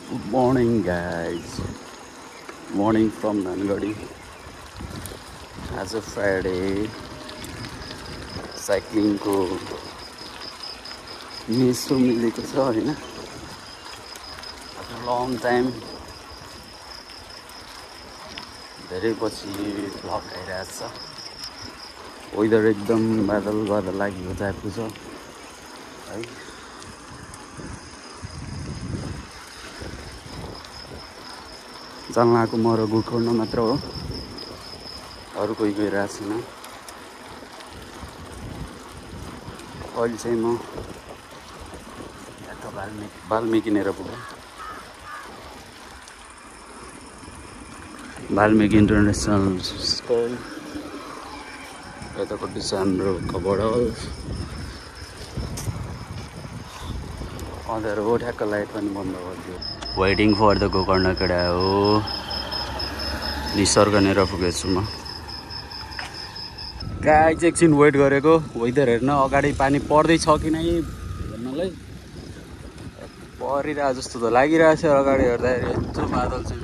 Good morning, guys. Morning from Nangadi. As a Friday, cycling को मिसो मिलेको छ हैन. After a long time, धेरै पछि भ्लग आइरहेछ. वेदर एकदम बादल बादल लागेको टाइपको छ है. जल्लाको मरो गुड्काउन मात्र हो, अरू कोही गइरहेको छैन. अहिले चाहिँ म यता वाल्मिकीनेर पुगेँ. वाल्मिकी इन्टरनेसनल स्कुल यतापट्टि छ हाम्रो कबडल. अँध्यारो हो, ठ्याक्क लाइट पनि बन्द गरिदियो. वेटिङ फर द गोकर्ण केडा हो. निसर्गनेर पुगेछु म. गाइज एकछिन वेट गरेको वेदर हेर्न. अगाडि पानी पर्दैछ कि नै भन्नलाई परिरहेको जस्तो त लागिरहेछ. अगाडि हेर्दाखेरि यस्तो बादल चाहिँ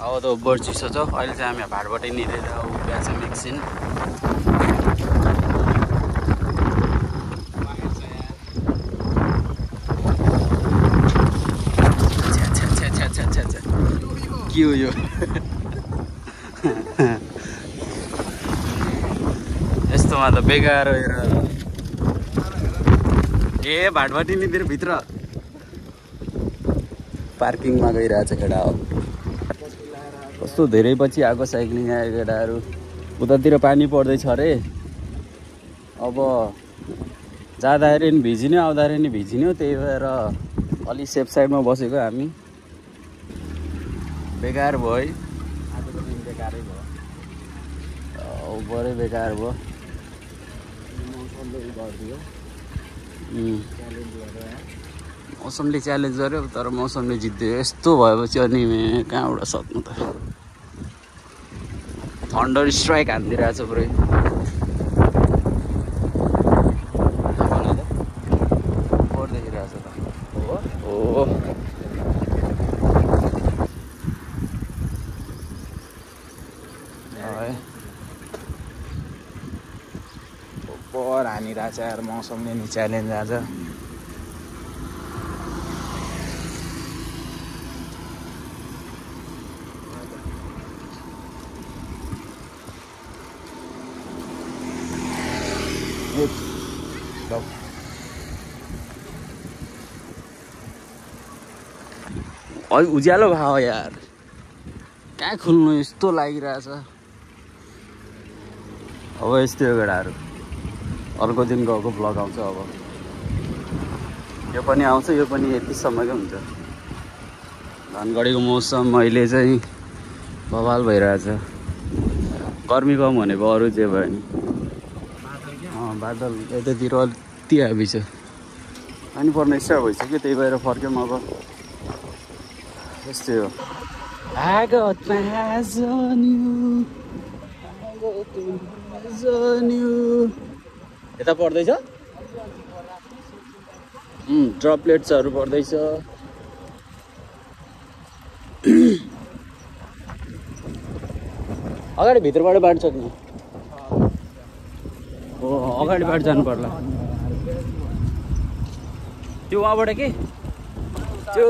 अब त ओभर चिसो छ. अहिले चाहिँ हामी भाडबाटै निरेर उभिएको छौँ एकछिन. के हो यो यस्तोमा त बेकार हेर. ए भाडबाटी नितिर भित्र पार्किङमा गइरहेछ केटा हो. कस्तो धेरै पछि आएको साइक्लिङ आयो केटाहरू. उतातिर पानी पर्दैछ अरे. अब जाँदाखेरि नि भिजिने आउँदाखेरि नि भिजिने. त्यही भएर अलि सेफ साइडमा बसेको हामी. बेकार भयो है. आजको दिन बेकारै भयो. बरै बेकार भयो. मौसमले च्यालेन्ज गर्यो तर मौसमले जित्यो. यस्तो भएपछि अनि कहाँबाट सक्नु त. थन्डर स्ट्राइक हानिदिइरहेछ पुरै. देखिरहेछ त हो. पर हानिरहेछ यार. मौसमले नि च्यालेन्ज आज. उज्यालो भयो यार. कहाँ खुल्नु यस्तो लागिरहेछ. अब यस्तै हो केटाहरू. अर्को दिन गएको भ्लग आउँछ. अब यो पनि आउँछ. यो पनि यतिसम्मकै हुन्छ. धनगढीको मौसम अहिले चाहिँ बवाल भइरहेछ. गर्मी कम भनेको अरू जे भयो नि. बादल यतातिर अति हाबी छ. पानी पर्ने स्टार्ट भइसक्यो. त्यही भएर फर्क्यौँ अब. यस्तै हो. I got my eyes on you. I got my eyes on you. यता पर्दैछ. ड्रपलेट्सहरू पर्दैछ. अगाडि भित्रबाट बाटो छ कि हो. अगाडिबाट जानु पर्ला. त्यो वहाँबाट के त्यो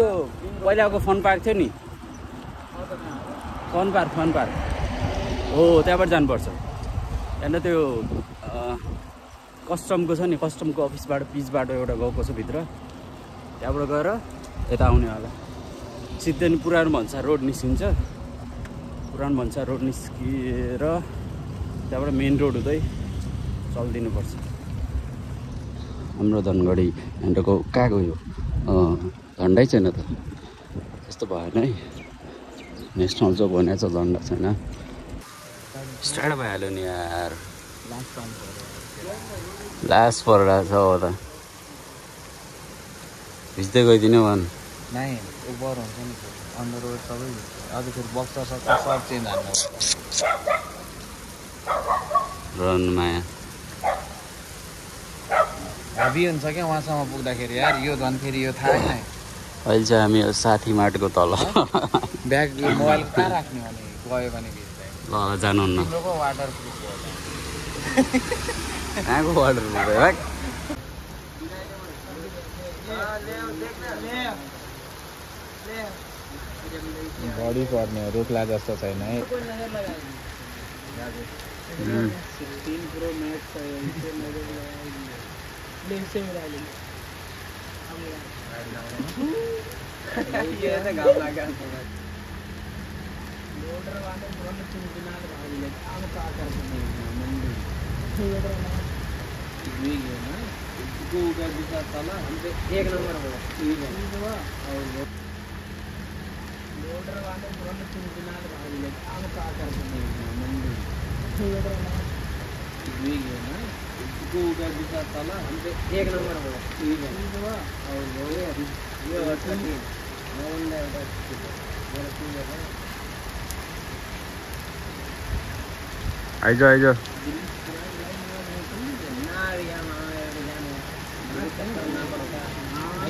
पहिलाको फन पार्क थियो नि. फन पार्क हो. त्यहाँबाट जानुपर्छ. त्यहाँदेखि त्यो कस्टमको छ नि. कस्टमको अफिसबाट पिच बाटो एउटा गएको छ भित्र. त्यहाँबाट गएर यता आउने होला. सिधै नि पुरानो भन्सार रोड निस्किन्छ. पुरानो भन्सार रोड निस्किएर त्यहाँबाट मेन रोड हुँदै चलिदिनुपर्छ. हाम्रो धनगढी यहाँको कहाँ गयो. झन्डै छैन त. त्यस्तो भएन है. नेसनल चोक भनेको छ, झन्डा छैन. स्टार्ट भइहाल्यो नि यार. लास्ट परिरहेको छ हो त. भिज्दै गइदिनु भन्. नाइ ओभर हुन्छ नि. अन द रोड सबै अझ फेरि बक्स सब चेन्ज हाल्नु. रन माया हेभी हुन्छ क्या वहाँसम्म पुग्दाखेरि यार. यो झन् फेरि यो थाहा छैन. अहिले चाहिँ हामी यो साथी माटको तल ब्याग मोबाइल कहाँ राख्ने भने गयो भने ल जानुहुन्न तिम्रोको वाटर प्रुफ हो कहाँको अर्डर भाइ बढी पर्ने रुखला जस्तो छैन है 16 Pro Max है इसे नजर लगाएगी लेंस से मिला लेंगे ये तो गाँव लगा मोटर वाले पुराने चुनचुना भाग ले आम का करते हैं मंडी ये ना इसको उधर दिखा चला हमसे 1 नंबर होगा ठीक है और मोटर वाले पुराने चुनचुना भाग ले आम का करते हैं मंडी ये ना इसको उधर दिखा चला हमसे 1 नंबर होगा ठीक है और बोले अभी ये वर्षन आइज आइज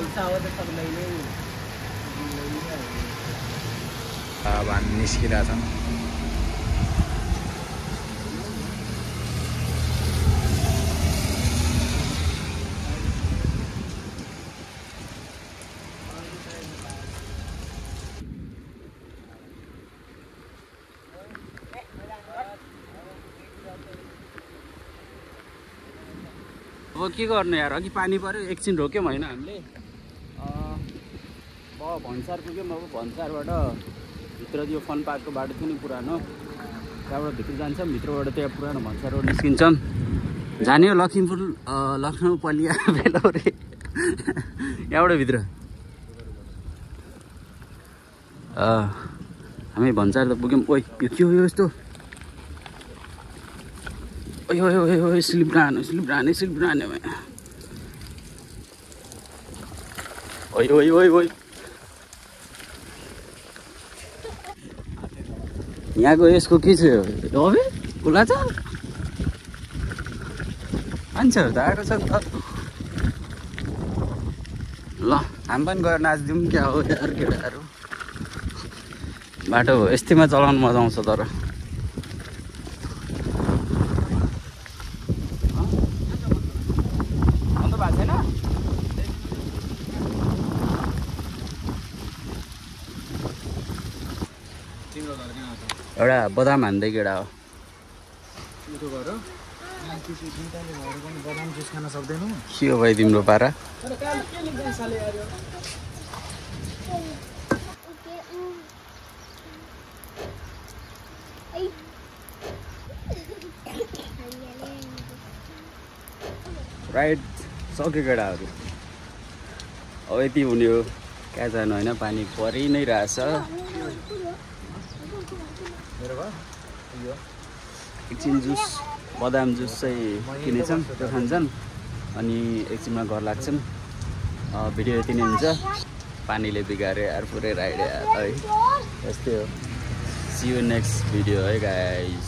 ऐसा हो तो सब लेने अब हामी निस्किरहेको छौँ अब के गर्नु यार अघि पानी पऱ्यो एकछिन रोक्यौँ होइन हामीले भन्सार पुग्यौँ अब भन्सारबाट भित्र त्यो फन पार्कको बाटो थियो नि पुरानो त्यहाँबाट भित्र जान्छौँ भित्रबाट त्यहाँ पुरानो भन्सार रोड निस्किन्छौँ जाने हो लखिमपुर लखनऊ पलिया बेलौरे यहाँबाट भित्र हामी भन्सार त पुग्यौँ ओइ यो के हो यो यस्तो ओइ स्लिप डान ओइ यहाँको यसको के छ अबे खुला छ मान्छेहरू त आएको छ नि त ल हामी पनि गएर नाचिदिउँ क्या हो यार केटाहरू बाटो यस्तैमा चलाउनु मजा आउँछ तर एउटा बदाम हान्दै केटा हो बदाम जुस खान सक्दैनौ के हो भाइ तिम्रो पारा राइट सक्यो केटाहरू अब यति हुने हो कहाँ जानु होइन पानी परि नै रहेछ एकछिन जुस बदाम जुस चाहिँ किनेछौँ त्यो खान्छौँ अनि एकछिनमा घर लाग्छौँ भिडियो यति नै हुन्छ पानीले बिगारे यार पुरै राइड है यस्तै हो सी यू नेक्स्ट भिडियो है गाइस